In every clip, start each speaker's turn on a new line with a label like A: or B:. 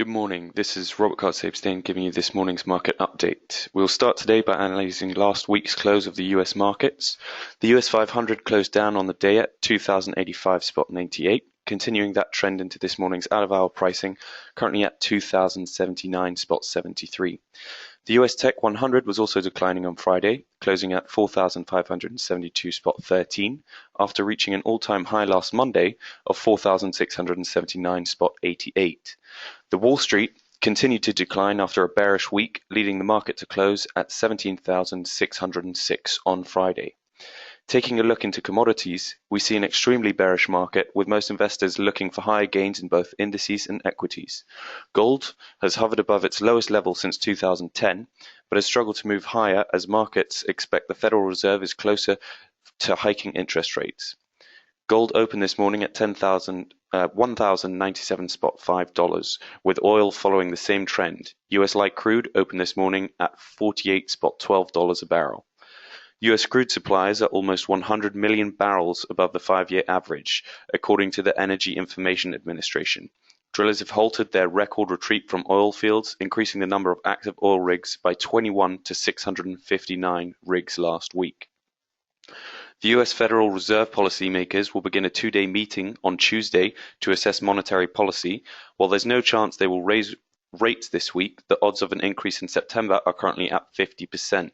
A: Good morning, this is Robert Sijpesteijn giving you this morning's market update. We'll start today by analysing last week's close of the US markets. The US 500 closed down on the day at 2085.98, continuing that trend into this morning's out-of-hour pricing, currently at 2079.73. The US Tech 100 was also declining on Friday, closing at 4,572.13 after reaching an all-time high last Monday of 4,679.88. The Wall Street continued to decline after a bearish week, leading the market to close at 17,606 on Friday. Taking a look into commodities, we see an extremely bearish market with most investors looking for higher gains in both indices and equities. Gold has hovered above its lowest level since 2010, but has struggled to move higher as markets expect the Federal Reserve is closer to hiking interest rates. Gold opened this morning at $1,097.5, with oil following the same trend. US light crude opened this morning at $48.12 a barrel. US crude supplies are almost 100 million barrels above the 5-year average, according to the Energy Information Administration. Drillers have halted their record retreat from oil fields, increasing the number of active oil rigs by 21 to 659 rigs last week. The US Federal Reserve policymakers will begin a 2-day meeting on Tuesday to assess monetary policy. While there's no chance they will raise rates this week, the odds of an increase in September are currently at 50%,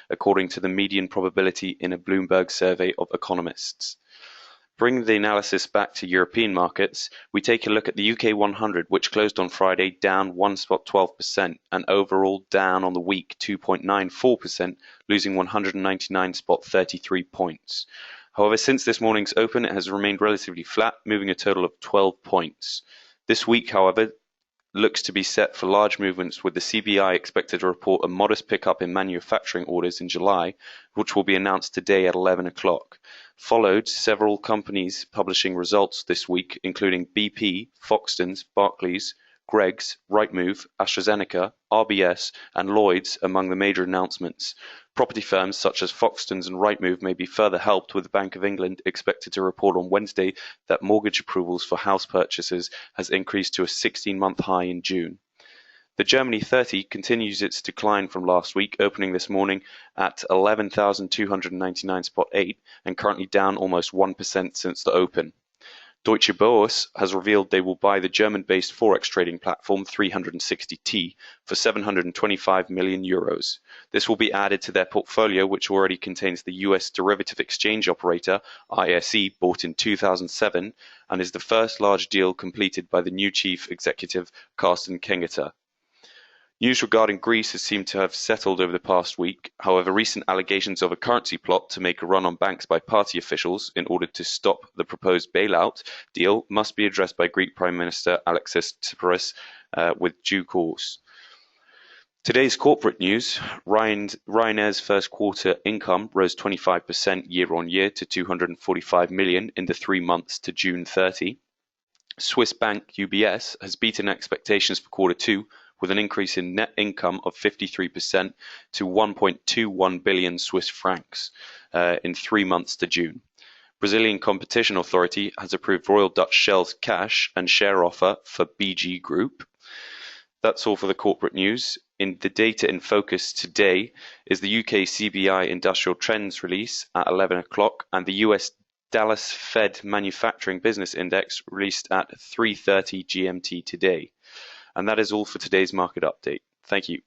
A: according to the median probability in a Bloomberg survey of economists. Bringing the analysis back to European markets, we take a look at the UK 100, which closed on Friday down 1.12% and overall down on the week 2.94%, losing 199.33 points. However, since this morning's open, it has remained relatively flat, moving a total of 12 points. This week, however, looks to be set for large movements, with the CBI expected to report a modest pickup in manufacturing orders in July, which will be announced today at 11 o'clock. Followed several companies publishing results this week, including BP, Foxtons, Barclays, Greggs, Rightmove, AstraZeneca, RBS, and Lloyds among the major announcements. Property firms such as Foxtons and Rightmove may be further helped, with the Bank of England expected to report on Wednesday that mortgage approvals for house purchases has increased to a 16-month high in June. The Germany 30 continues its decline from last week, opening this morning at 11,299.8 and currently down almost 1% since the open. Deutsche Börse has revealed they will buy the German-based forex trading platform 360T for €725 million. This will be added to their portfolio, which already contains the US derivative exchange operator ISE, bought in 2007, and is the first large deal completed by the new chief executive Carsten Kengeter. News regarding Greece has seemed to have settled over the past week. However, recent allegations of a currency plot to make a run on banks by party officials in order to stop the proposed bailout deal must be addressed by Greek Prime Minister Alexis Tsipras with due course. Today's corporate news: Ryanair's first quarter income rose 25% year-on-year to $245 million in the 3 months to June 30. Swiss bank UBS has beaten expectations for quarter 2, with an increase in net income of 53% to 1.21 billion Swiss francs in 3 months to June. Brazilian Competition Authority has approved Royal Dutch Shell's cash and share offer for BG Group. That's all for the corporate news. In the data in focus today is the UK CBI Industrial Trends release at 11 o'clock and the US Dallas Fed Manufacturing Business Index released at 3:30 GMT today. And that is all for today's market update. Thank you.